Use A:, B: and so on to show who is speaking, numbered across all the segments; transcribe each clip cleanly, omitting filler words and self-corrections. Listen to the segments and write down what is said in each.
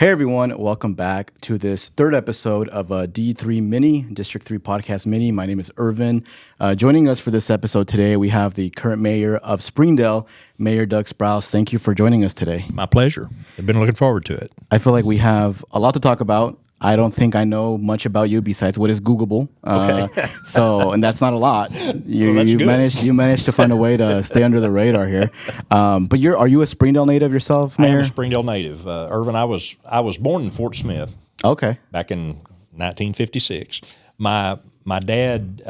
A: Hey everyone, welcome back to this third episode of D3 Mini, District 3 Podcast Mini. My name is Irvin. Joining us for this episode today, we have the current mayor of Springdale, Mayor Doug Sprouse. Thank you for joining us today.
B: My pleasure. I've been looking forward to it.
A: I feel like we have a lot to talk about. I don't think I know much about you besides what is Googleable. Okay. And that's not a lot. You managed to find a way to stay under the radar here. But are you a Springdale native yourself, Mayor?
B: I am a Springdale native. Irvin, I was born in Fort Smith.
A: Okay.
B: Back in 1956. My dad,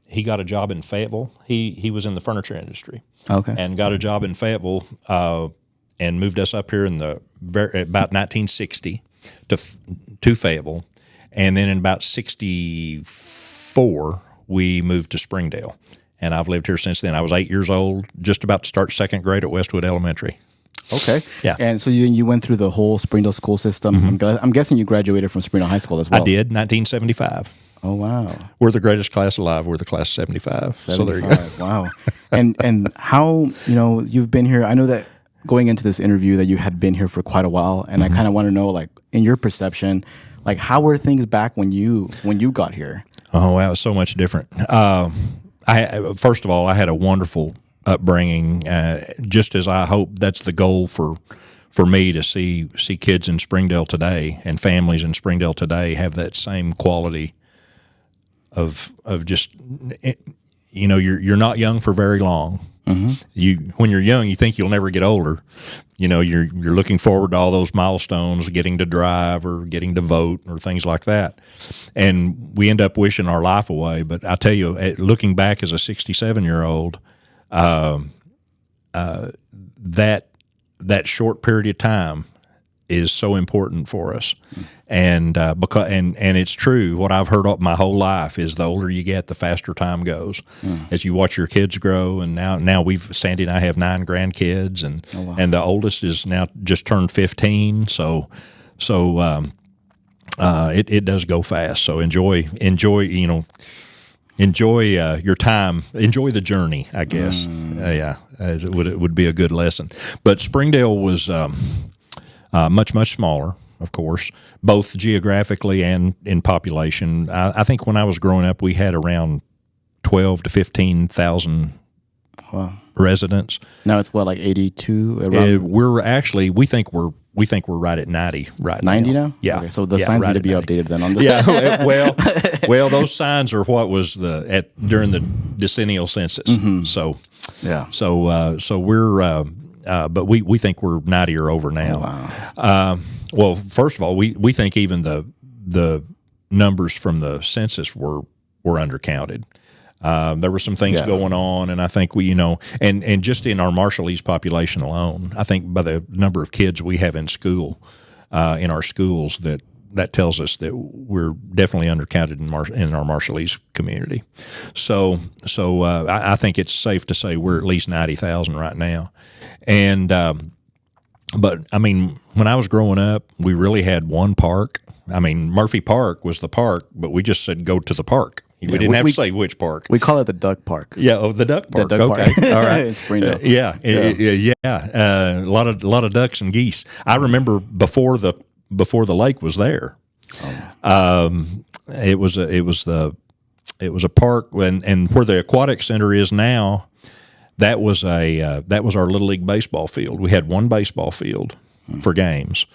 B: he got a job in Fayetteville. He was in the furniture industry.
A: Okay.
B: And got a job in Fayetteville and moved us up here in about 1960 to Fayetteville, and then in about 64 we moved to Springdale, and I've lived here since then. I was 8 years old, just about to start second grade at Westwood Elementary.
A: Okay.
B: Yeah.
A: And so you went through the whole Springdale school system. Mm-hmm. I'm guessing you graduated from Springdale High School as well.
B: I did, 1975.
A: Oh, wow.
B: We're the greatest class alive. We're the class 75. So there you go.
A: Wow. And how, you've been here, I know that going into this interview that you had been here for quite a while, and I kind of want to know, like, in your perception, like, how were things back when you got here?
B: Oh, wow, it's so much different. First of all, I had a wonderful upbringing, just as I hope that's the goal for me to see kids in Springdale today and families in Springdale today have that same quality of just, you're not young for very long. Mm-hmm. When you're young, you think you'll never get older. You're looking forward to all those milestones, getting to drive or getting to vote or things like that. And we end up wishing our life away. But I tell you, looking back as a 67-year-old, that short period of time is so important for us. And it's true. What I've heard my whole life is the older you get, the faster time goes. As you watch your kids grow, and now Sandy and I have 9 grandkids, and and the oldest is now just turned 15. So it does go fast. So enjoy your time. Enjoy the journey, I guess. It would be a good lesson. But Springdale was much smaller, of course, both geographically and in population. I think when I was growing up, we had around 12 to 15,000 residents.
A: Now it's what, like 82?
B: We think we're right at 90 right
A: 90
B: now.
A: now?
B: Yeah.
A: Okay, so the signs need to be updated then on this.
B: Yeah. Well, those signs are what was during the decennial census. Mm-hmm. So we're. But we think we're 90 or over now.
A: Oh, wow.
B: Well, first of all, we think even the numbers from the census were undercounted. There were some things going on, and I think and just in our Marshallese population alone, I think by the number of kids we have in school, in our schools, that tells us that we're definitely undercounted in our Marshallese community. So I think it's safe to say we're at least 90,000 right now. And but I mean, when I was growing up, we really had one park. I mean, Murphy Park was the park, but we just said go to the park. We didn't have to say which park.
A: We call it the Duck Park.
B: Yeah, the Duck Park.
A: The Duck
B: Park.
A: All right.
B: It's Springdale. A lot of ducks and geese. I remember before the lake was there. It was a park, and where the aquatic center is now, that was our Little League baseball field. We had one baseball field for games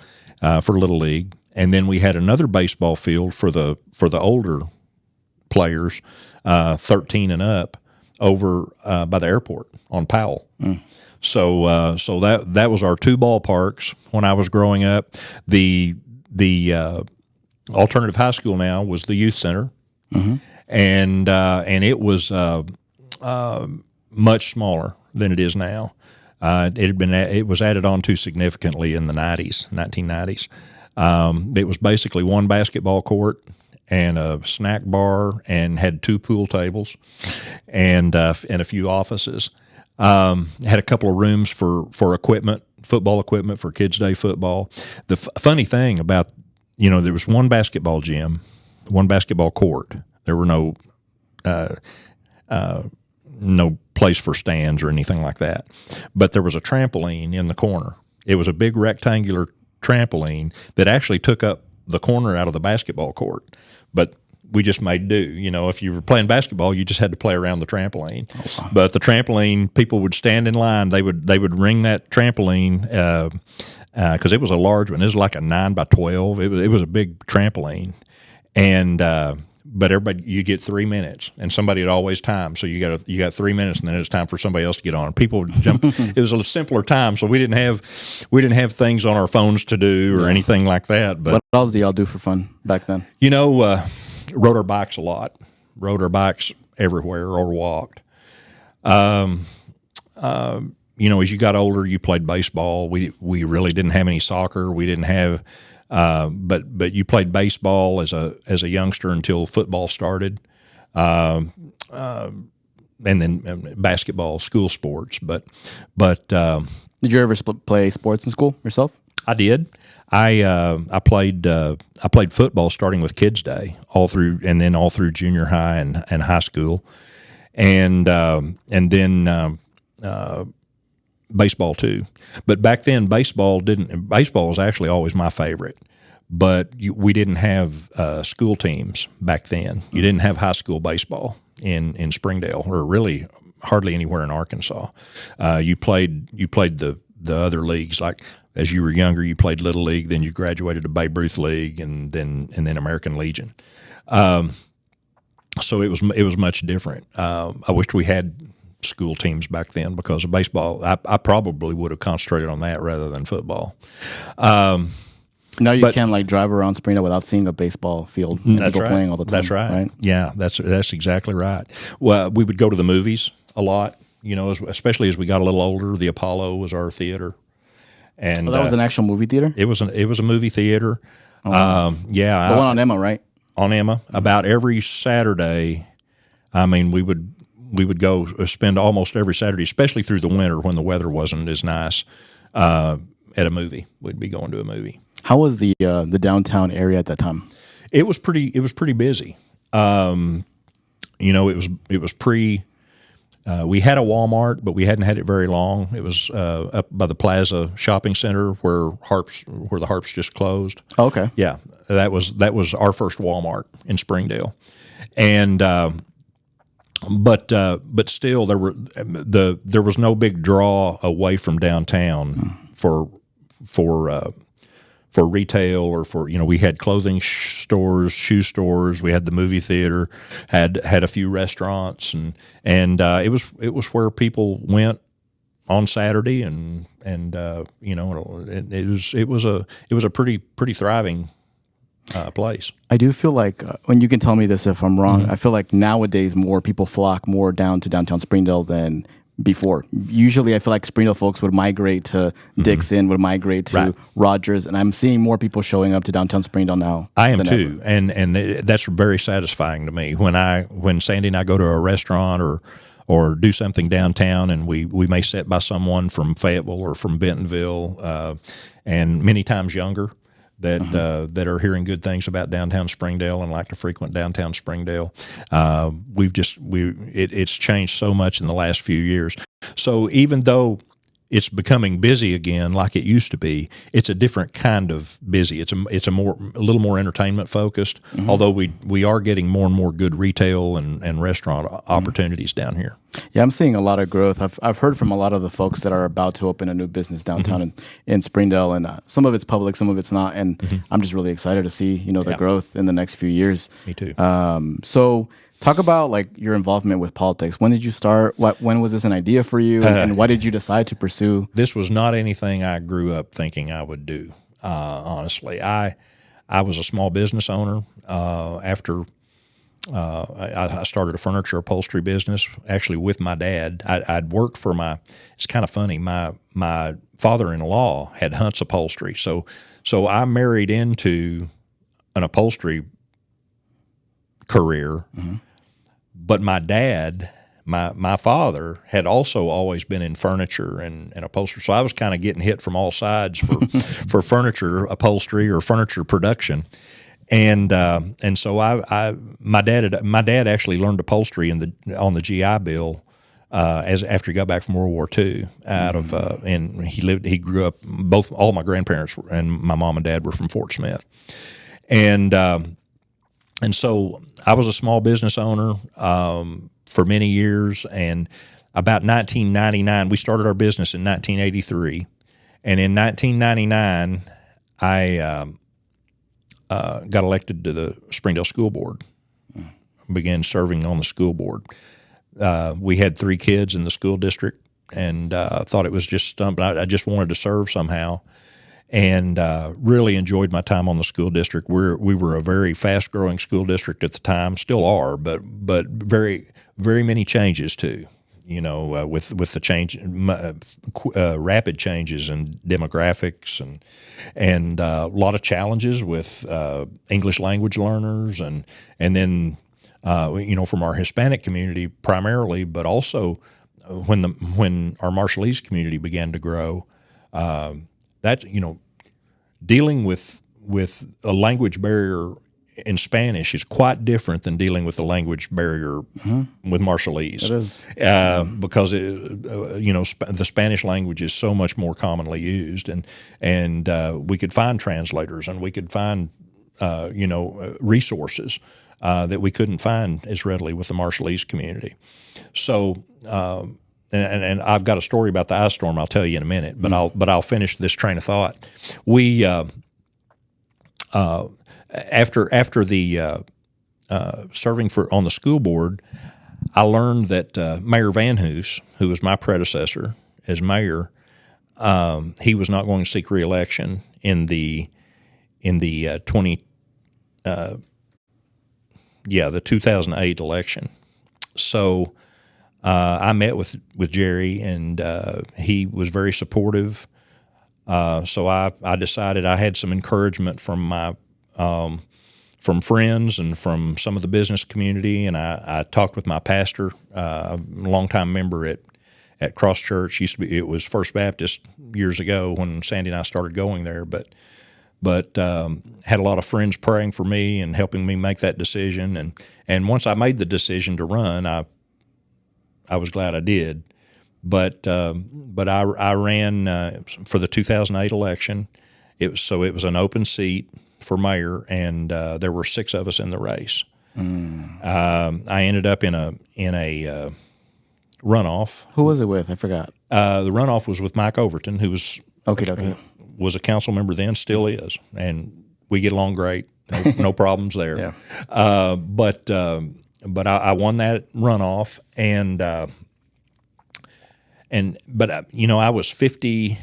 B: for Little League, and then we had another baseball field for the older players, 13 and up, over by the airport on Powell. So that was our 2 ballparks when I was growing up. The alternative high school now was the youth center, and it was much smaller than it is now. It was added on to significantly in the 1990s. It was basically one basketball court and a snack bar, and had 2 pool tables, and a few offices. Had a couple of rooms for equipment, football equipment for Kids Day football. The funny thing about, there was one basketball gym, one basketball court. There were no place for stands or anything like that. But there was a trampoline in the corner. It was a big rectangular trampoline that actually took up the corner out of the basketball court. But we just made do. You know, if you were playing basketball, you just had to play around the trampoline. Oh, wow. But the trampoline, people would stand in line. They would ring that trampoline because it was a large one. It was like a 9 by 12. It was a big trampoline, and but everybody, you get 3 minutes, and somebody would always time. So you got 3 minutes, and then it's time for somebody else to get on. People would jump. It was a simpler time, so we didn't have things on our phones to do or anything like that. But
A: what else do y'all do for fun back then?
B: You know, rode our bikes a lot. Rode our bikes everywhere or walked. You know, as you got older, you played baseball. We really didn't have any soccer. We didn't have. But you played baseball as a youngster until football started, and then basketball, school sports. But
A: did you ever play sports in school yourself?
B: I did. I played football starting with Kids Day all through junior high and high school, and then baseball too. But back then, baseball was actually always my favorite. But we didn't have school teams back then. You didn't have high school baseball in Springdale, or really hardly anywhere in Arkansas. You played the other leagues. Like as you were younger, you played Little League, then you graduated to Babe Ruth League, and then American Legion. So it was much different. I wished we had school teams back then because of baseball. I probably would have concentrated on that rather than football.
A: Now you can't like drive around Springdale without seeing a baseball field and people playing all the time.
B: That's right. Yeah, that's exactly right. Well, we would go to the movies a lot. You know, especially as we got a little older. The Apollo was our theater, and
A: that was an actual movie theater.
B: It was a movie theater.
A: Oh, wow.
B: Yeah,
A: the one on Emma, right?
B: On Emma, about every Saturday. I mean, we would go spend almost every Saturday, especially through the winter when the weather wasn't as nice, at a movie. We'd be going to a movie.
A: How was the downtown area at that time?
B: It was pretty busy. You know, it was pre. We had a Walmart, but we hadn't had it very long. It was up by the Plaza Shopping Center where the Harps just closed.
A: Oh, okay.
B: Yeah, that was our first Walmart in Springdale, and but still there was no big draw away from downtown for retail or for, you know, we had clothing stores, shoe stores, we had the movie theater, had a few restaurants, and it was where people went on Saturday, and you know, it was a pretty thriving place.
A: I do feel like, when you can tell me this if I'm wrong, I feel like nowadays more people flock more down to downtown Springdale than before. Usually I feel like Springdale folks would migrate to Dixon, would migrate to Rogers, and I'm seeing more people showing up to downtown Springdale now.
B: I am too, and that's very satisfying to me when Sandy and I go to a restaurant or do something downtown, and we may sit by someone from Fayetteville or from Bentonville, and many times younger, that are hearing good things about downtown Springdale and like to frequent downtown Springdale. It's changed so much in the last few years. So even though it's becoming busy again like it used to be, it's a different kind of busy. It's a little more entertainment focused. Although we are getting more and more good retail and restaurant opportunities down here.
A: Yeah, I'm seeing a lot of growth. I've heard from a lot of the folks that are about to open a new business downtown in Springdale, and some of it's public, some of it's not, and I'm just really excited to see the growth in the next few years.
B: Me too.
A: So talk about like your involvement with politics. When did you start? When was this an idea for you, and why did you decide to pursue?
B: This was not anything I grew up thinking I would do. Honestly, I was a small business owner after. I started a furniture upholstery business actually with my dad. I'd worked for it's kind of funny, my father-in-law had Hunt's Upholstery. So I married into an upholstery career, but my dad, my father had also always been in furniture and upholstery. So I was kind of getting hit from all sides for furniture upholstery or furniture production. And so my dad actually learned upholstery on the GI Bill as after he got back from World War II out of and he grew up, all my grandparents and my mom and dad were from Fort Smith, and so I was a small business owner for many years, and about 1999 we started our business in 1983, and in 1999 I got elected to the Springdale School Board, began serving on the school board. We had 3 kids in the school district, and thought it was just something. I just wanted to serve somehow, and really enjoyed my time on the school district. We were a very fast-growing school district at the time, still are, but very, very many changes too. With the change, rapid changes in demographics and a lot of challenges with English language learners, and then from our Hispanic community primarily, but also when our Marshallese community began to grow, dealing with a language barrier in Spanish is quite different than dealing with the language barrier with Marshallese.
A: It is.
B: Because the Spanish language is so much more commonly used, and we could find translators, and we could find resources that we couldn't find as readily with the Marshallese community. So, and I've got a story about the ice storm I'll tell you in a minute, but I'll finish this train of thought. We after the serving on the school board, I learned that Mayor Van Hoos, who was my predecessor as mayor, he was not going to seek re-election in the 2008 election. So I met with Jerry, and he was very supportive. So I decided I had some encouragement from from friends and from some of the business community, and I talked with my pastor, a longtime member at Cross Church. It was First Baptist years ago when Sandy and I started going there, but had a lot of friends praying for me and helping me make that decision. And once I made the decision to run, I was glad I did. But I ran for the 2008 election. It was an open seat for mayor, and there were 6 of us in the race. I ended up in a runoff.
A: Who was it with? I forgot.
B: The runoff was with Mike Overton, who was was a council member then, still is, and we get along great. No problems there.
A: Yeah.
B: But I won that runoff, I was 50. I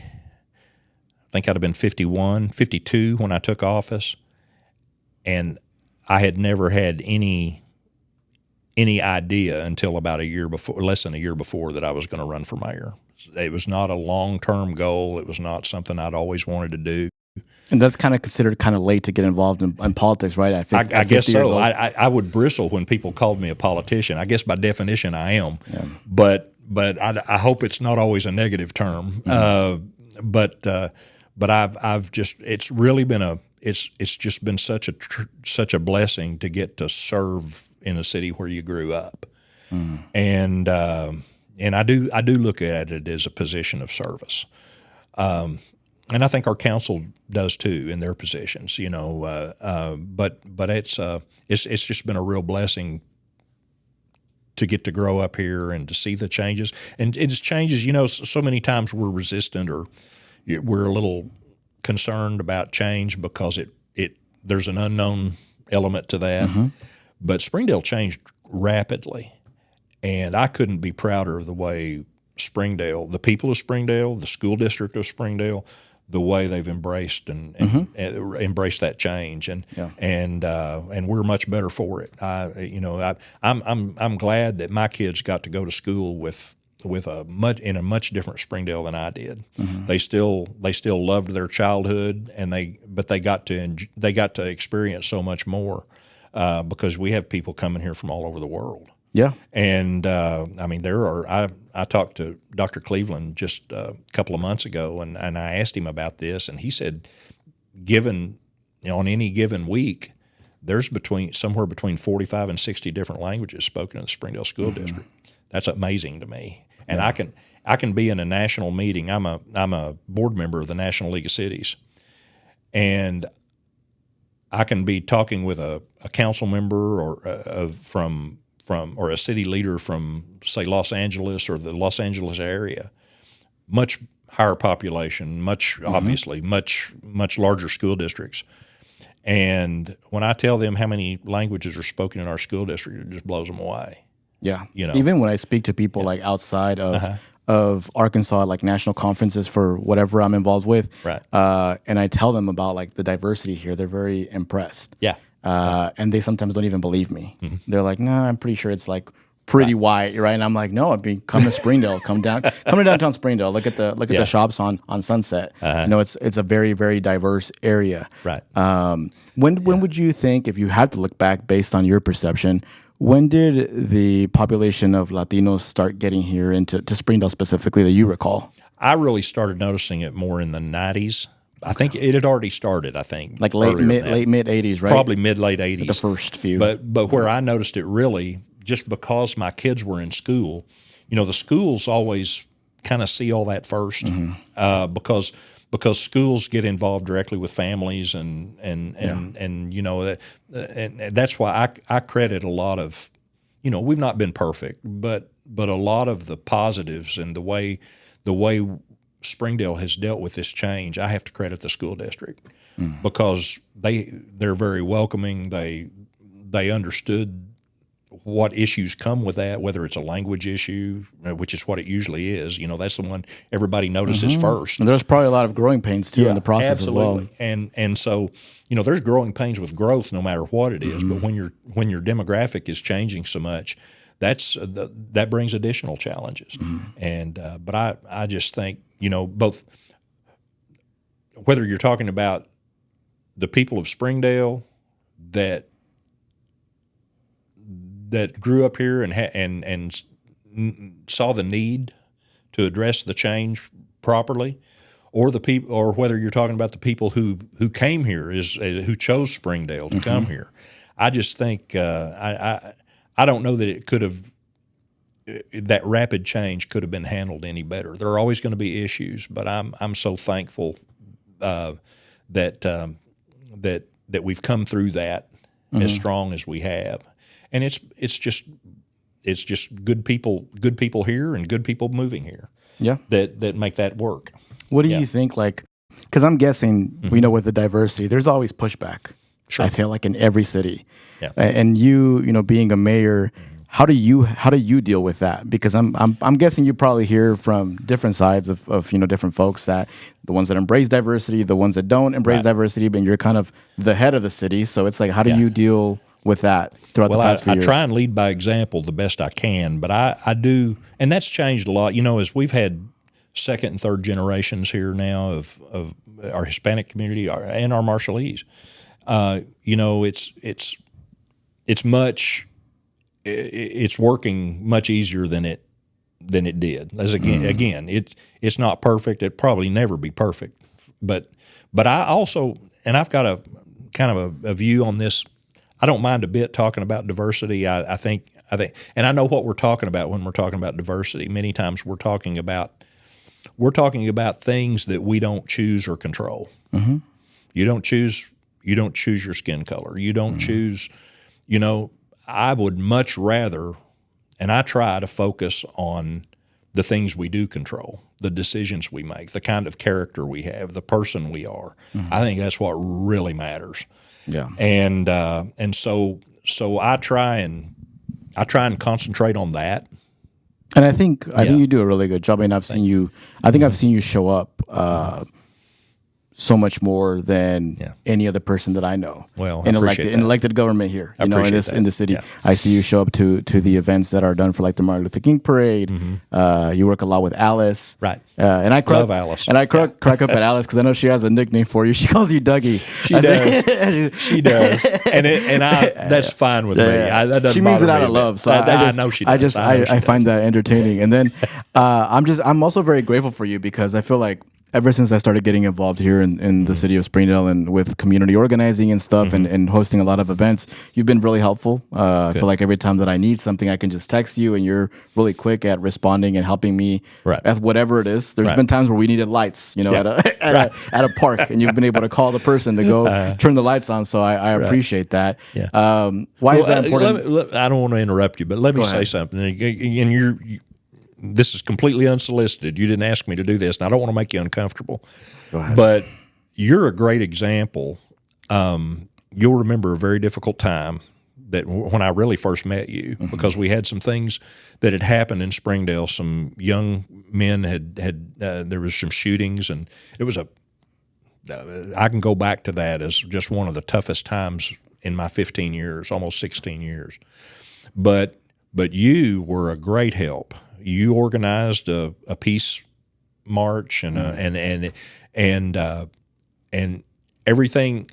B: think I'd have been 51, 52 when I took office, and I had never had any idea until about less than a year before, that I was going to run for mayor. It was not a long-term goal. It was not something I'd always wanted to do.
A: And that's kind of considered kind of late to get involved in politics, right?
B: I guess so. I would bristle when people called me a politician. I guess by definition I am. Yeah. But I hope it's not always a negative term. Mm-hmm. But I've just, it's really been it's just been such a blessing to get to serve in a city where you grew up. Mm. And I do look at it as a position of service. And I think our council does too in their positions, but it's just been a real blessing to get to grow up here and to see the changes. And it's changes, so many times we're resistant, or we're a little concerned about change because there's an unknown element to that. Mm-hmm. But Springdale changed rapidly, and I couldn't be prouder of the way Springdale, the people of Springdale, the school district of Springdale, the way they've embraced and embraced that change, and we're much better for it. I'm glad that my kids got to go to school with a much different Springdale than I did. Mm-hmm. They still loved their childhood, but they got to experience so much more because we have people coming here from all over the world. Yeah, and I talked to Dr. Cleveland just a couple of months ago, and I asked him about this, and he said, on any given week, there's somewhere between 45 and 60 different languages spoken in the Springdale School mm-hmm. District. That's amazing to me. And I can be in a national meeting. I'm a board member of the National League of Cities, and I can be talking with a council member or from or a city leader from, say, Los Angeles or the Los Angeles area. Much higher population, obviously much larger school districts. And when I tell them how many languages are spoken in our school district, it just blows them away.
A: Yeah. Even when I speak to people like outside of Arkansas, like national conferences for whatever I'm involved with,
B: right.
A: And I tell them about like the diversity here, they're very impressed.
B: Yeah.
A: And they sometimes don't even believe me. Mm-hmm. They're like, no, I'm pretty sure it's like pretty white, right? And I'm like, no, come to Springdale, come to downtown Springdale, look at the shops on Sunset. It's a very, very diverse area.
B: Right.
A: When would you think, if you had to look back based on your perception, when did the population of Latinos start getting here to Springdale specifically that you recall?
B: I really started noticing it more in the 90s. I think it had already started, like
A: late mid 80s, right?
B: Probably late 80s.
A: The first few.
B: But where I noticed it really, just because my kids were in school, the schools always kind of see all that first, because schools get involved directly with families and that's why I credit a lot of, we've not been perfect, but a lot of the positives and the way Springdale has dealt with this change, I have to credit the school district because they're very welcoming. They understood what issues come with that, whether it's a language issue, which is what it usually is. That's the one everybody notices first.
A: And there's probably a lot of growing pains too in the process
B: absolutely.
A: as well.
B: And so there's growing pains with growth, no matter what it is. But when your demographic is changing so much, that brings additional challenges. And but I just think both, whether you're talking about the people of Springdale that grew up here and saw the need to address the change properly, or whether you're talking about the people who came here who chose Springdale to come here. I just think I don't know that it could have, that rapid change could have been handled any better. There are always going to be issues, but I'm so thankful that we've come through that as strong as we have. And it's just good people here and good people moving here.
A: Yeah,
B: that make that work.
A: What do you think? Because I'm guessing with the diversity, there's always pushback. Sure. I feel like in every city. Yeah. And you being a mayor, how do you deal with that? Because I'm guessing you probably hear from different sides of different folks, that the ones that embrace diversity, the ones that don't embrace diversity, but you're kind of the head of the city. So it's like, how do you deal with that throughout the past few years?
B: I try and lead by example the best I can, but I do, and that's changed a lot. As we've had second and third generations here now of our Hispanic community and our Marshallese. It's working much easier than it did. Again, it's not perfect. It probably never be perfect. But I also, and I've got a kind of a view on this. I don't mind a bit talking about diversity. I think, and I know what we're talking about when we're talking about diversity. Many times we're talking about things that we don't choose or control. Mm-hmm. You don't choose your skin color. You don't choose. I would much rather, and I try to focus on the things we do control, the decisions we make, the kind of character we have, the person we are. I think that's what really matters. Yeah. And so I try and concentrate on that.
A: And I think you do a really good job. I mean, I've seen you show up so much more than any other person that I know.
B: Well,
A: in elected government here, in the city. Yeah. I see you show up to the events that are done for like the Martin Luther King parade. You work a lot with Alice,
B: right?
A: And I
B: love Alice,
A: and I crack up at Alice because I know she has a nickname for you. She calls you Dougie.
B: She does. She does, and that's fine with me. That doesn't
A: she means it
B: out
A: of love. So
B: I know she does.
A: I find that entertaining. And then I'm also very grateful for you because I feel like, ever since I started getting involved here in the city of Springdale and with community organizing and stuff and hosting a lot of events, you've been really helpful. I feel like every time that I need something, I can just text you and you're really quick at responding and helping me at whatever it is. There's been times where we needed lights, at a park, and you've been able to call the person to go turn the lights on. So I appreciate that.
B: Yeah.
A: Why is that important?
B: I don't want to interrupt you, but let me say something. And this is completely unsolicited. You didn't ask me to do this, and I don't want to make you uncomfortable.
A: Go ahead.
B: But you're a great example. You'll remember a very difficult time that when I really first met you, because we had some things that had happened in Springdale. Some young men had there was some shootings, and it was I can go back to that as just one of the toughest times in my 15 years, almost 16 years. But you were a great help. You organized a peace march and everything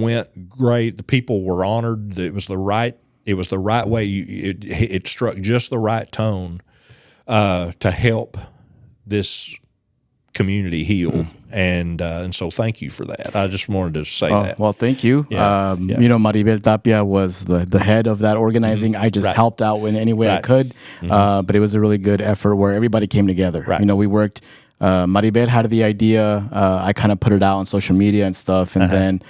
B: went great. The people were honored. It was the right way. It struck just the right tone to help this community heal. And so thank you for that. I just wanted to say that.
A: Well, thank you.
B: Yeah.
A: Maribel Tapia was the head of that organizing. I just helped out in any way I could. But it was a really good effort where everybody came together.
B: Right.
A: We worked. Maribel had the idea. I kind of put it out on social media and stuff. And then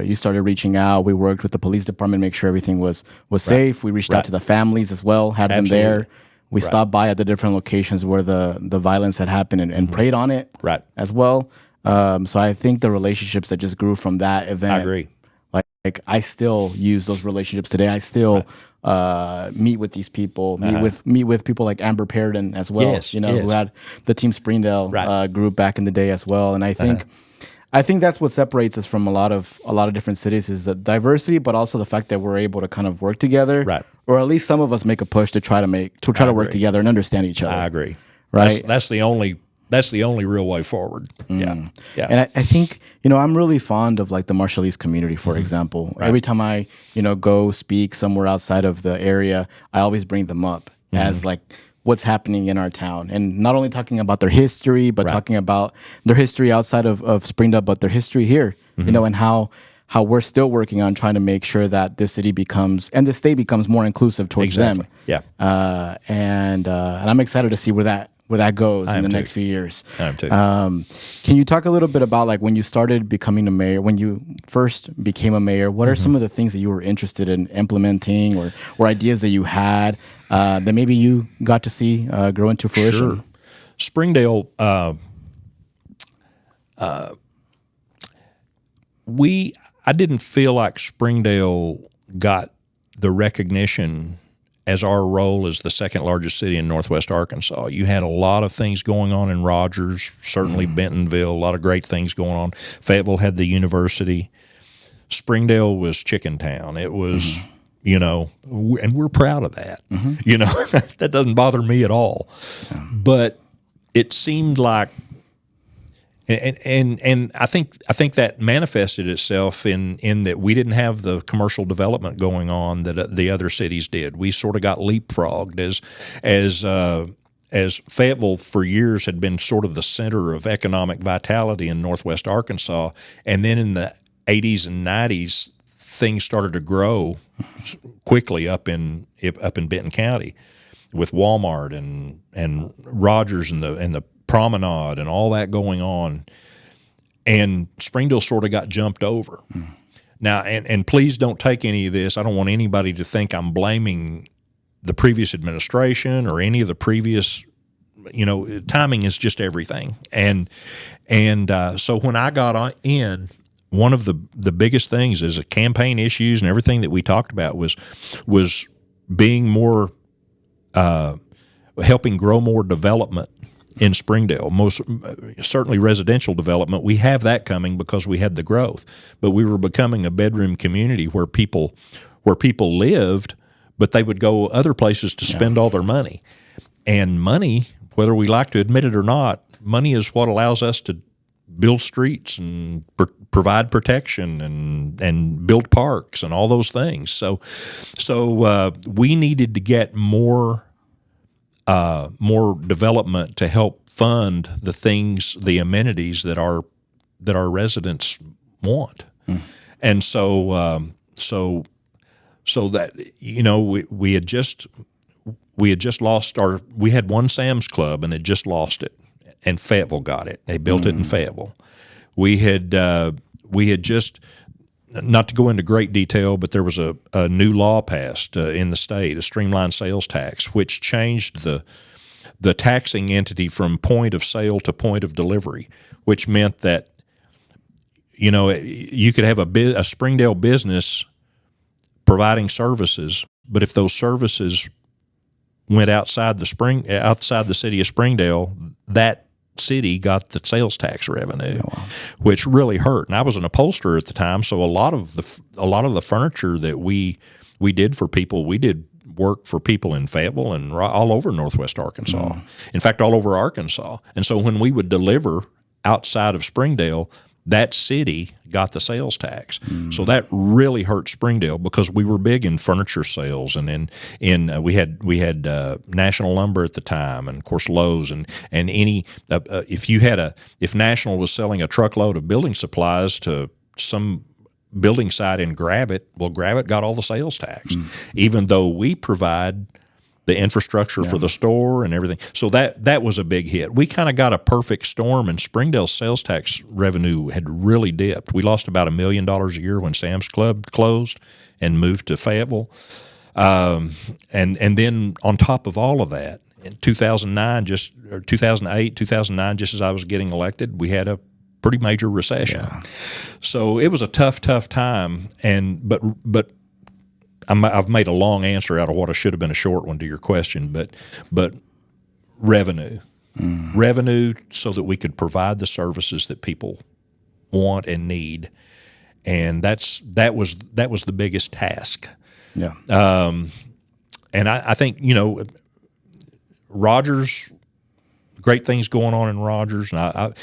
A: you started reaching out. We worked with the police department, make sure everything was safe. We reached out to the families as well, had them there. We stopped by at the different locations where the violence had happened and prayed on it as well. So I think the relationships that just grew from that event.
B: I agree.
A: Like I still use those relationships today. I still meet with these people, meet with people like Amber Perrin as well.
B: Yes,
A: who had the Team Springdale group back in the day as well. And I think that's what separates us from a lot of different cities is the diversity, but also the fact that we're able to kind of work together, or at least some of us make a push to try to work together and understand each other.
B: I agree.
A: Right.
B: That's the only real way forward. Yeah.
A: And I think I'm really fond of like the Marshallese community, for example. Every time I go speak somewhere outside of the area, I always bring them up as like what's happening in our town, and not only talking about their history, but talking about their history outside of Springdale, but their history here, and how we're still working on trying to make sure that this city becomes and the state becomes more inclusive towards them.
B: Yeah.
A: And I'm excited to see where that goes in the next few years.
B: I am too.
A: Can you talk a little bit about like when you started becoming a mayor, when you first became a mayor, what are some of the things that you were interested in implementing or ideas that you had that maybe you got to see grow into fruition?
B: Sure. Springdale, I didn't feel like Springdale got the recognition as our role as the second largest city in Northwest Arkansas. You had a lot of things going on in Rogers, certainly Bentonville, a lot of great things going on. Fayetteville had the university. Springdale was Chicken Town. It was, and we're proud of that. That doesn't bother me at all. But it seemed like, and I think that manifested itself in that we didn't have the commercial development going on that the other cities did. We sort of got leapfrogged as Fayetteville for years had been sort of the center of economic vitality in Northwest Arkansas, and then in the 80s and 90s things started to grow quickly up in Benton County with Walmart and Rogers and the Promenade and all that going on, and Springdale sort of got jumped over. Now, and please don't take any of this. I don't want anybody to think I'm blaming the previous administration or any of the previous. Timing is just everything. And so when I got in, one of the biggest things is campaign issues and everything that we talked about was being more helping grow more development in Springdale, most certainly residential development. We have that coming because we had the growth, but we were becoming a bedroom community where people lived, but they would go other places to spend all their money. And money, whether we like to admit it or not, money is what allows us to build streets and provide protection and build parks and all those things. So we needed to get more more development to help fund the things, the amenities that our residents want. And so that, you know, we had just lost we had one Sam's Club and had just lost it, and Fayetteville got it. They built it in Fayetteville. We had just, not to go into great detail, but there was a new law passed in the state, a streamlined sales tax, which changed the taxing entity from point of sale to point of delivery, which meant that, you know, you could have a Springdale business providing services, but if those services went outside the city of Springdale, that city got the sales tax revenue, which really hurt. And I was an upholsterer at the time, so a lot of the furniture that we did for people, we did work for people in Fayetteville and all over Northwest Arkansas. In fact, all over Arkansas. And so when we would deliver outside of Springdale, that city got the sales tax. So that really hurt Springdale because we were big in furniture sales, and we had National Lumber at the time, and of course Lowe's, and any if National was selling a truckload of building supplies to some building site in Gravett, well, Gravett got all the sales tax, even though we provide the infrastructure for the store and everything. So that was a big hit. We kind of got a perfect storm, and Springdale's sales tax revenue had really dipped. We lost about $1 million a year when Sam's Club closed and moved to Fayetteville. And then on top of all of that, in 2008, 2009, just as I was getting elected, we had a pretty major recession. So it was a tough time. But I've made a long answer out of what should have been a short one to your question, but revenue, so that we could provide the services that people want and need, and that was the biggest task. And I think, you know, Rogers, great things going on in Rogers, and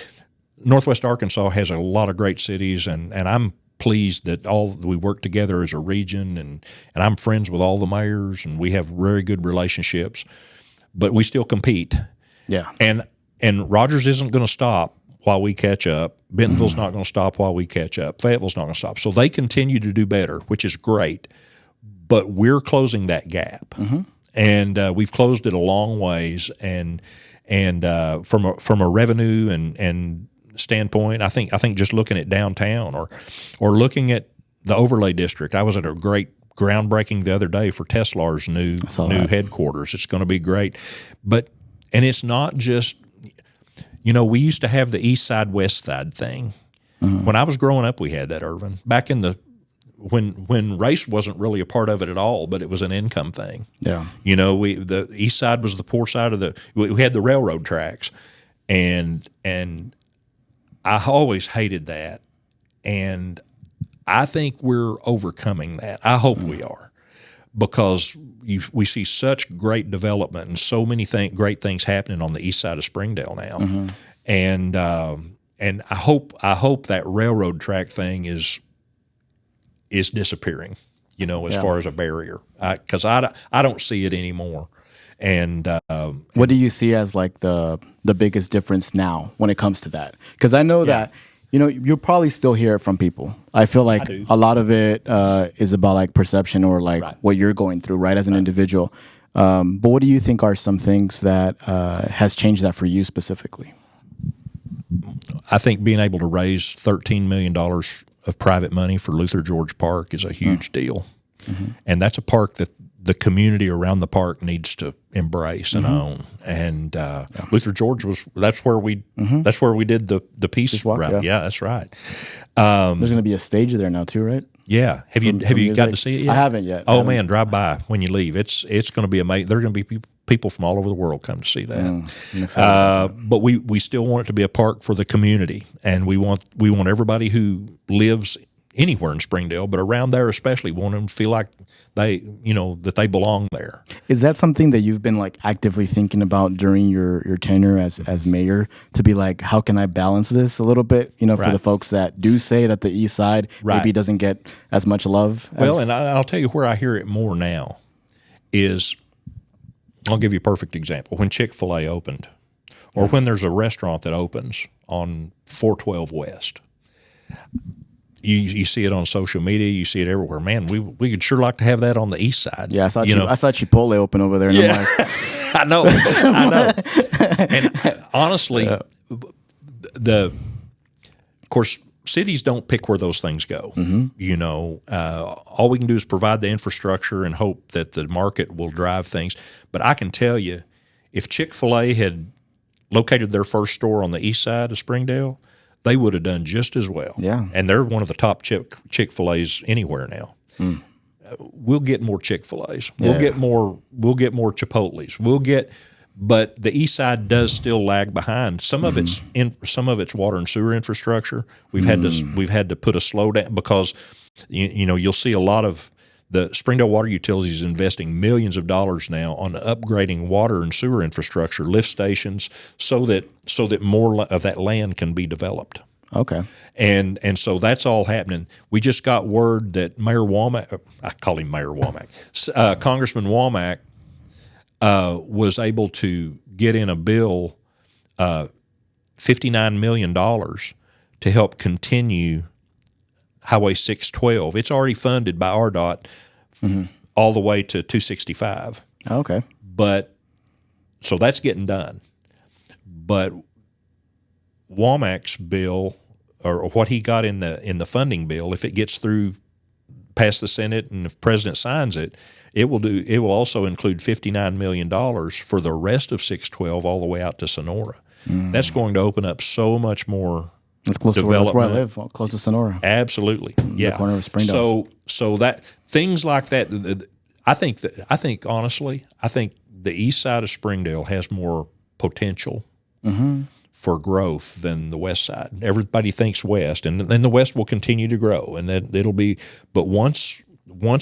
B: Northwest Arkansas has a lot of great cities, and I'm pleased that we work together as a region, and I'm friends with all the mayors, and we have very good relationships, but we still compete. And Rogers isn't going to stop while we catch up. Bentonville's not going to stop while we catch up. Fayetteville's not going to stop. So they continue to do better, which is great, but we're closing that gap. And we've closed it a long ways, and from a revenue and standpoint, I think just looking at downtown or looking at the overlay district. I was at a great groundbreaking the other day for Tesla's new headquarters. It's going to be great, and it's not just, you know, we used to have the east side west side thing. When I was growing up, we had that, Irvin, back in when race wasn't really a part of it at all, but it was an income thing. You know, the east side was the poor side of we had the railroad tracks, and I always hated that, and I think we're overcoming that. I hope we are, because we see such great development and so many great things happening on the east side of Springdale now, and I hope that railroad track thing is disappearing, you know, as far as a barrier, because I don't see it anymore. And
A: what do you see as like the biggest difference now when it comes to that? Because I know that, you know, you'll probably still hear it from people. I feel like a lot of it is about like perception or like what you're going through, right, as an individual. But what do you think are some things that has changed that for you specifically?
B: I think being able to raise $13 million of private money for Luther George Park is a huge deal. And that's a park that the community around the park needs to embrace and own. And Luther George that's where we did the piece. Yeah, that's right.
A: There's going to be a stage there now too, right?
B: Yeah. Have you gotten to see it yet?
A: I haven't yet.
B: Oh man, drive by when you leave. It's going to be amazing. There are going to be people from all over the world come to see that. But we still want it to be a park for the community, and we want everybody who lives anywhere in Springdale, but around there especially, want them to feel like that they belong there.
A: Is that something that you've been like actively thinking about during your tenure as mayor, to be like, how can I balance this a little bit, for the folks that do say that the east side maybe doesn't get as much love?
B: Well, and I'll tell you where I hear it more now is I'll give you a perfect example. When Chick-fil-A opened, or when there's a restaurant that opens on 412 West, you see it on social media, you see it everywhere. Man, we could sure like to have that on the east side.
A: Yeah, I saw Chipotle open over there, and I'm like,
B: I know. And honestly, of course, cities don't pick where those things go. All we can do is provide the infrastructure and hope that the market will drive things. But I can tell you, if Chick-fil-A had located their first store on the east side of Springdale, they would have done just as well.
A: Yeah.
B: And they're one of the top Chick-fil-A's anywhere now. We'll get more Chick-fil-A's.
A: Yeah.
B: We'll get more Chipotle's. But the east side does still lag behind. Some of it's water and sewer infrastructure. We've had to put a slowdown because you'll see a lot of the Springdale Water Utilities investing millions of dollars now on upgrading water and sewer infrastructure, lift stations, so that more of that land can be developed.
A: Okay.
B: And so that's all happening. We just got word that Mayor Womack, I call him Mayor Womack, Congressman Womack was able to get in a bill, $59 million to help continue Highway 612. It's already funded by RDOT all the way to 265.
A: Okay.
B: But so that's getting done. But Womack's bill, or what he got in the funding bill, if it gets through past the Senate and if the president signs it, it will also include $59 million for the rest of 612 all the way out to Sonora. That's going to open up so much more.
A: That's close to where I live, close to Sonora.
B: Absolutely, yeah.
A: The corner of Springdale.
B: So that things like that. I think honestly, the east side of Springdale has more potential for growth than the west side. Everybody thinks west, and then the west will continue to grow, and that it'll be. But once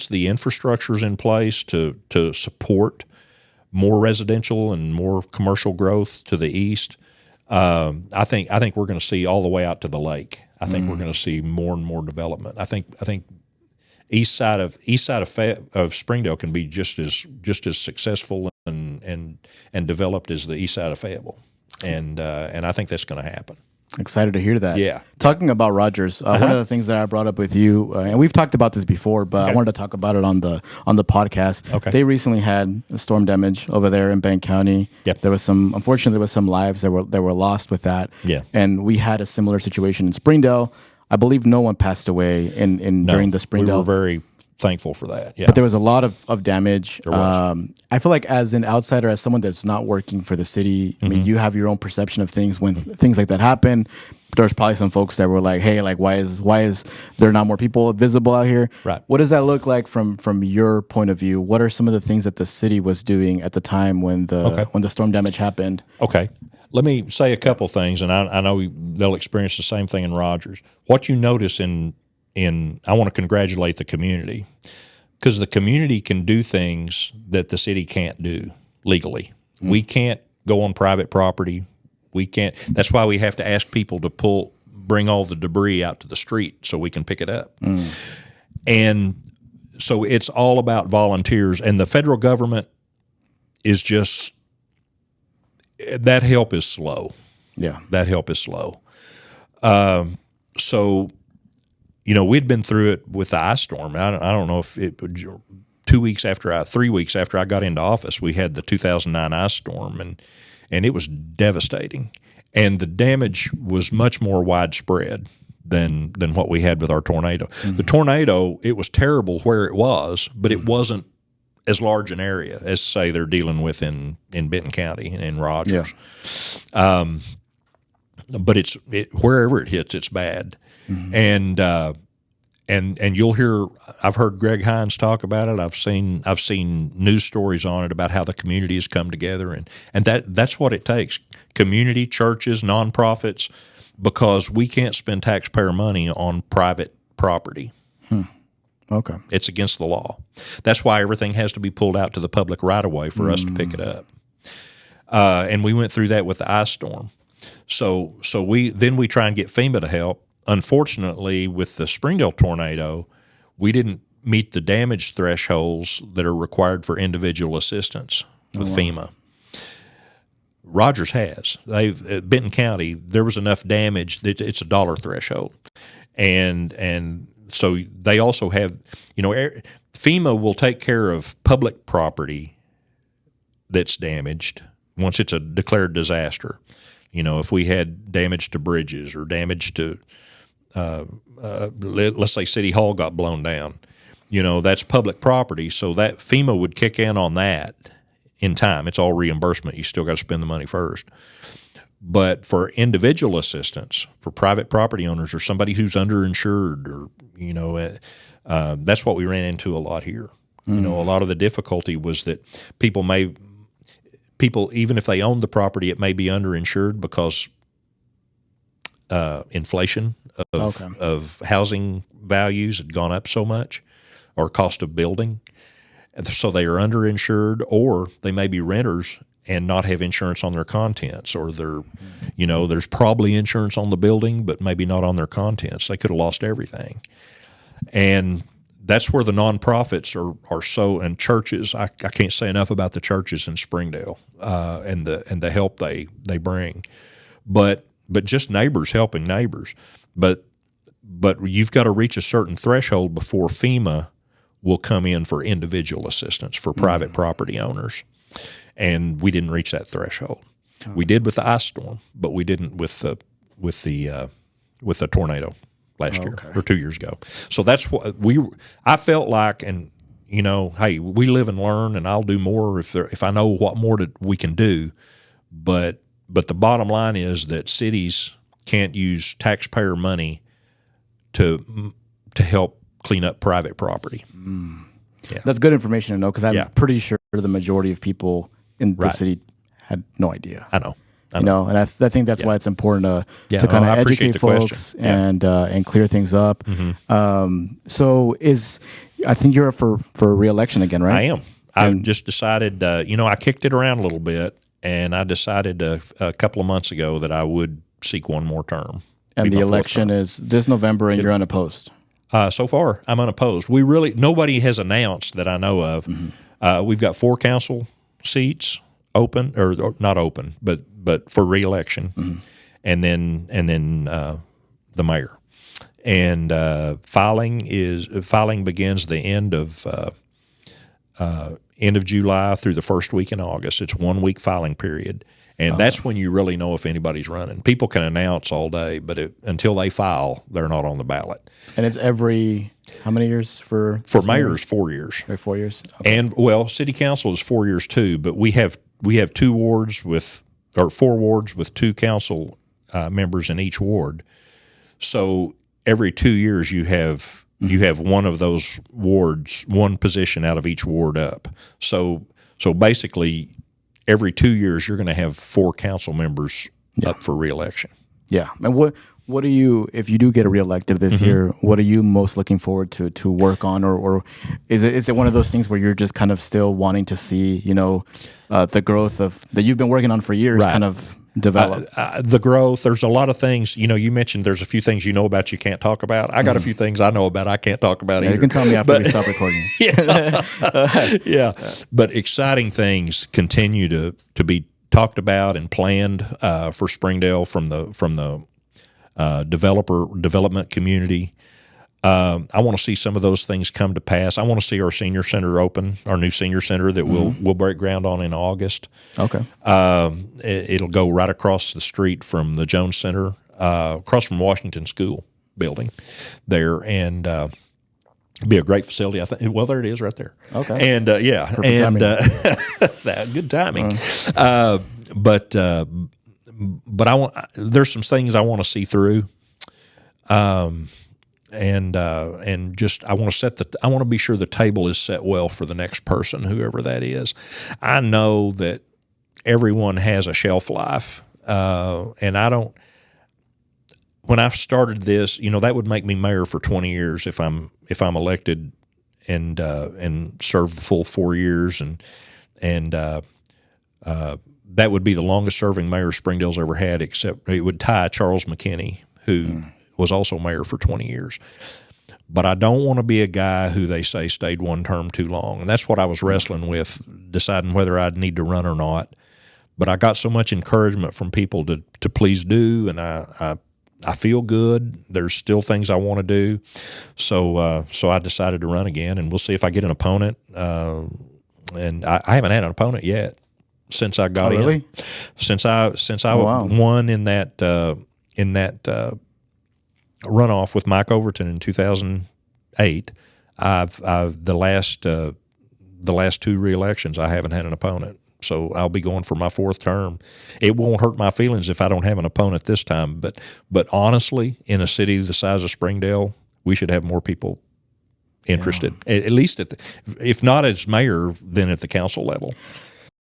B: the infrastructure is in place to support more residential and more commercial growth to the east. I think we're going to see all the way out to the lake. I think we're going to see more and more development. I think east side of Springdale can be just as successful and developed as the east side of Fayetteville, and I think that's going to happen.
A: Excited to hear that.
B: Yeah.
A: Talking about Rogers, one of the things that I brought up with you, and we've talked about this before, but I wanted to talk about it on the podcast.
B: Okay.
A: They recently had storm damage over there in Bank County.
B: Yep.
A: Unfortunately, there was some lives that were lost with that.
B: Yeah.
A: And we had a similar situation in Springdale. I believe no one passed away during the Springdale.
B: We were very thankful for that. Yeah.
A: But there was a lot of damage.
B: There was.
A: I feel like as an outsider, as someone that's not working for the city, I mean, you have your own perception of things when things like that happen. There's probably some folks that were like, "Hey, like, why is there not more people visible out here?"
B: Right.
A: What does that look like from your point of view? What are some of the things that the city was doing at the time when the storm damage happened?
B: Okay. Let me say a couple things, and I know they'll experience the same thing in Rogers. What you notice I want to congratulate the community, because the community can do things that the city can't do legally. We can't go on private property. We can't. That's why we have to ask people to bring all the debris out to the street so we can pick it up. And so it's all about volunteers, and the federal government is just, that help is slow.
A: Yeah.
B: That help is slow. So, we'd been through it with the ice storm. I don't know if 3 weeks after I got into office, we had the 2009 ice storm, and it was devastating. And the damage was much more widespread than what we had with our tornado. The tornado, it was terrible where it was, but it wasn't as large an area as, say, they're dealing with in Benton County and in Rogers. Yeah. But wherever it hits, it's bad. And you'll hear, I've heard Greg Hines talk about it. I've seen news stories on it about how the community has come together, and that's what it takes. Community, churches, nonprofits, because we can't spend taxpayer money on private property.
A: Okay.
B: It's against the law. That's why everything has to be pulled out to the public right of way for us to pick it up. And we went through that with the ice storm. So we try and get FEMA to help. Unfortunately, with the Springdale tornado, we didn't meet the damage thresholds that are required for individual assistance. with FEMA. Rogers has. At Benton County, there was enough damage that it's a dollar threshold, and so they also have, FEMA will take care of public property that's damaged once it's a declared disaster. If we had damage to bridges or damage to, let's say City Hall got blown down, that's public property, so that FEMA would kick in on that in time. It's all reimbursement. You still got to spend the money first. But for individual assistance, for private property owners or somebody who's underinsured, or that's what we ran into a lot here. A lot of the difficulty was that people, even if they own the property, it may be underinsured because inflation of housing values had gone up so much, or cost of building. So they are underinsured, or they may be renters and not have insurance on their contents, or there's probably insurance on the building, but maybe not on their contents. They could have lost everything. And that's where the nonprofits are so, and churches. I can't say enough about the churches in Springdale and the help they bring, but just neighbors helping neighbors. But you've got to reach a certain threshold before FEMA will come in for individual assistance for private property owners, and we didn't reach that threshold. We did with the ice storm, but we didn't with the tornado last year or 2 years ago. So that's what I felt like, and hey, we live and learn, and I'll do more if I know what more we can do. But the bottom line is that cities can't use taxpayer money to help clean up private property.
A: Yeah. That's good information to know, because I'm pretty sure the majority of people in the city had no idea.
B: I know.
A: And I think that's why it's important to kind of educate folks and clear things up. So I think you're up for re-election again, right?
B: I am. I've just decided, I kicked it around a little bit, and I decided a couple of months ago that I would seek one more term.
A: And the election is this November, and you're unopposed.
B: So far, I'm unopposed. Nobody has announced that I know of. We've got 4 council seats open, or not open, but for re-election, and then the mayor. And filing begins the end of July through the first week in August. It's 1 week filing period. And that's when you really know if anybody's running. People can announce all day, but until they file, they're not on the ballot.
A: And it's every how many years for
B: mayors? 4 years.
A: Every 4 years. Okay.
B: And city council is 4 years too. But we have 4 wards with 2 council members in each ward. So every 2 years you have one of those wards, one position out of each ward up. So basically, every 2 years, you're going to have 4 council members up for re-election.
A: Yeah. And what do you, if you do get reelected this year, what are you most looking forward to work on, or is it one of those things where you're just kind of still wanting to see, the growth that you've been working on for years kind of develop?
B: The growth, there's a lot of things, you mentioned there's a few things about you can't talk about. I got a few things I know about I can't talk about either.
A: You can tell me after we stop recording.
B: But exciting things continue to be talked about and planned for Springdale from the development community. I want to see some of those things come to pass. I want to see our senior center open, our new senior center that we'll break ground on in August.
A: Okay.
B: It'll go right across the street from the Jones Center, across from Washington School building there, and be a great facility. I think. Well, there it is, right there.
A: Okay.
B: And
A: perfect timing.
B: Good timing. But there's some things I want to see through. And just I want to be sure the table is set well for the next person, whoever that is. I know that everyone has a shelf life, and I don't. When I started this, that would make me mayor for 20 years if I'm elected and serve the full 4 years, and that would be the longest serving mayor Springdale's ever had, except it would tie Charles McKinney, who was also mayor for 20 years. but I don't want to be a guy who they say stayed one term too long. And that's what I was wrestling with, deciding whether I'd need to run or not. But I got so much encouragement from people to please do, and I feel good. There's still things I want to do. So I decided to run again, and we'll see if I get an opponent. And I haven't had an opponent yet since I got
A: really?
B: in. Since I won in that runoff with Mike Overton in 2008, I've the last two re-elections I haven't had an opponent. So I'll be going for my fourth term. It won't hurt my feelings if I don't have an opponent this time. But honestly, in a city the size of Springdale, we should have more people interested. Yeah. At least if not as mayor, then at the council level.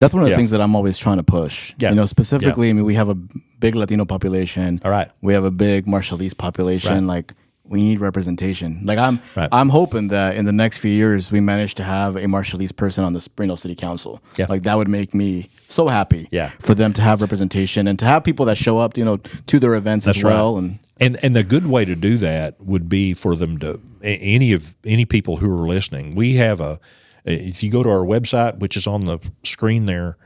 A: That's one of the things that I'm always trying to push.
B: Yeah.
A: You know, specifically, I mean, we have a big Latino population.
B: All right.
A: We have a big Marshallese population.
B: Right.
A: Like, we need representation. Like, I'm hoping that in the next few years we manage to have a Marshallese person on the Springdale City Council.
B: Yeah.
A: Like, that would make me so happy.
B: Yeah.
A: For them to have representation and to have people that show up, you know, to their events as well.
B: Right. And the good way to do that would be for them to any people who are listening. We have if you go to our website, which is on the screen there,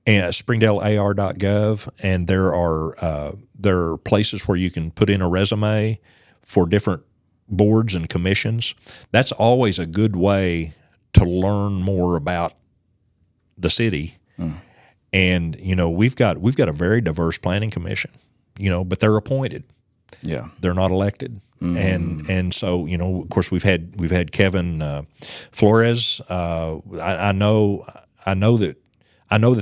B: springdalear.gov, and there are places where you can put in a resume for different boards and commissions. That's always a good way to learn more about the city. And you know, we've got a very diverse planning commission, you know, but they're appointed.
A: Yeah,
B: they're not elected. And so, you know, of course, we've had Kevin Flores. I know that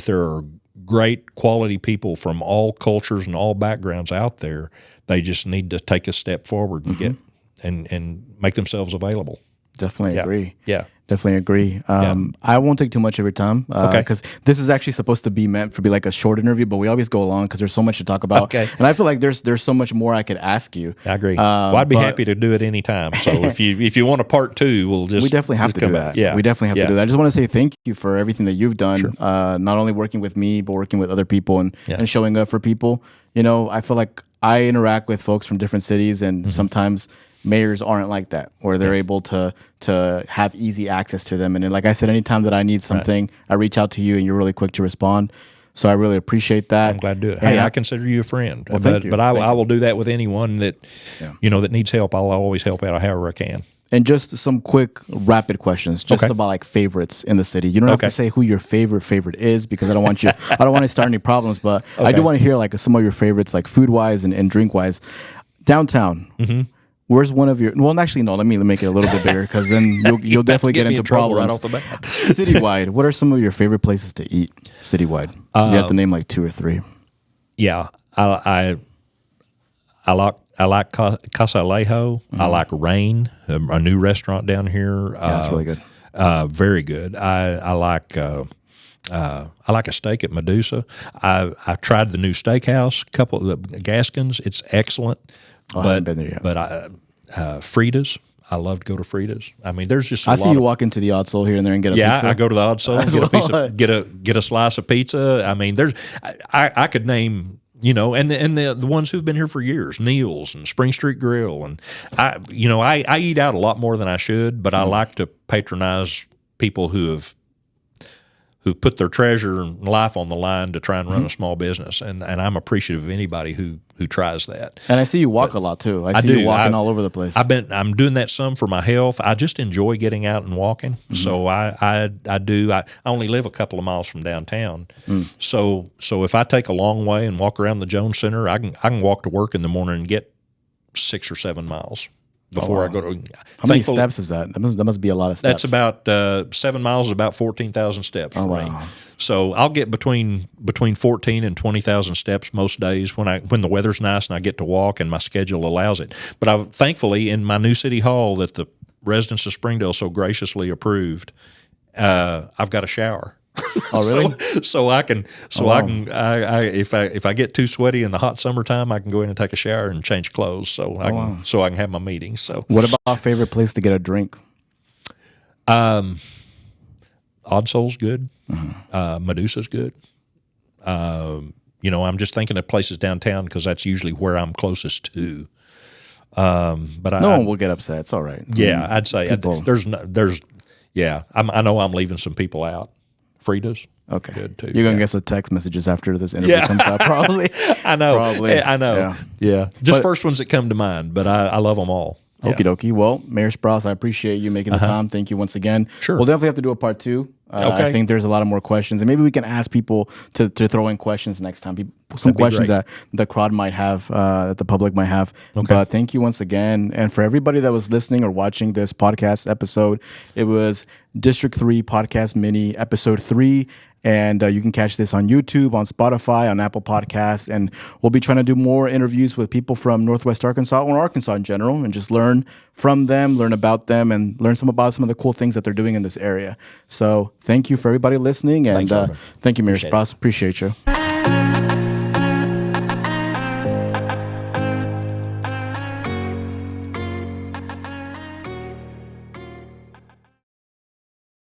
B: there are great quality people from all cultures and all backgrounds out there. They just need to take a step forward and get and make themselves available.
A: Definitely agree.
B: Yeah.
A: Definitely agree. I won't take too much of your time because this is actually supposed to be meant for like a short interview, but we always go along because there's so much to talk about. Okay. And I feel like there's so much more I could ask you.
B: I agree. Well, I'd be happy to do it anytime. So if you want a part two, we
A: definitely have to do that. Yeah, we definitely have to do that. I just want to say thank you for everything that you've done. Sure. Not only working with me, but working with other people and showing up for people. You know, I feel like I interact with folks from different cities, and sometimes mayors aren't like that, or they're able to have easy access to them. And then, like I said, anytime that I need something, I reach out to you, and you're really quick to respond. So I really appreciate that.
B: I'm glad to do it. Hey, I consider you a friend.
A: Well, thank you.
B: But I will do that with anyone that that needs help. I'll always help out however I can.
A: And just some quick, rapid questions, just about like favorites in the city. You don't have to say who your favorite is, because I don't want to start any problems. But I do want to hear like some of your favorites, like food wise and drink wise. Downtown. Where's one of your? Well, actually, no. Let me make it a little bit bigger, because then you'll definitely get into problems. Right off the bat. Citywide, what are some of your favorite places to eat? Citywide, you have to name like 2 or 3.
B: Yeah, I like Casa Alejo. I like Rain, a new restaurant down here.
A: Yeah, that's really good.
B: Very good. I like a steak at Medusa. I tried the new steakhouse, couple of the Gaskins. It's excellent.
A: I haven't been there yet.
B: But Frida's, I love to go to Frida's. I mean, there's just
A: I see you walk into the Odd Soul here and there and get a pizza.
B: Yeah, I go to the Odd Soul and get a slice of pizza. I mean, I could name, you know, and the ones who've been here for years, Neil's and Spring Street Grill, and I eat out a lot more than I should, but I like to patronize people who put their treasure and life on the line to try and run a small business, and I'm appreciative of anybody who tries that.
A: And I see you walk a lot too. I see you walking all over the place.
B: I'm doing that some for my health. I just enjoy getting out and walking. So I only live a couple of miles from downtown. So if I take a long way and walk around the Jones Center, I can walk to work in the morning and get 6 or 7 miles before I go to.
A: How many steps is that? That must be a lot of steps.
B: That's about 7 miles is about 14,000 steps.
A: Oh,
B: for me.
A: wow.
B: So I'll get between 14 and 20,000 steps most days when the weather's nice and I get to walk and my schedule allows it. But thankfully in my new city hall that the residents of Springdale so graciously approved, I've got a shower.
A: Oh, really?
B: If I get too sweaty in the hot summertime, I can go in and take a shower and change clothes so I can have my meetings. So
A: what about our favorite place to get a drink?
B: Odd Soul's good. Medusa's good. I'm just thinking of places downtown because that's usually where I'm closest to. But
A: no one will get upset. It's all right.
B: Yeah, I'd say I know I'm leaving some people out. Frida's
A: okay.
B: Good too.
A: You're gonna get some text messages after this interview comes out, probably.
B: I know.
A: Probably.
B: I know. Yeah. Just first ones that come to mind, but I love them all.
A: Okie dokie. Well, Mayor Sprouse, I appreciate you making the time. Thank you once again.
B: Sure.
A: We'll definitely have to do a part 2. I think there's a lot of more questions, and maybe we can ask people to throw in questions next time. Some questions that the crowd might have, that the public might have. But thank you once again. And for everybody that was listening or watching this podcast episode, it was District 3 Podcast Mini, Episode 3. And you can catch this on YouTube, on Spotify, on Apple Podcasts. And we'll be trying to do more interviews with people from Northwest Arkansas or Arkansas in general, and just learn from them, learn about them, and learn about some of the cool things that they're doing in this area. So thank you for everybody listening. And thank you, Mayor Sprouse. Appreciate you.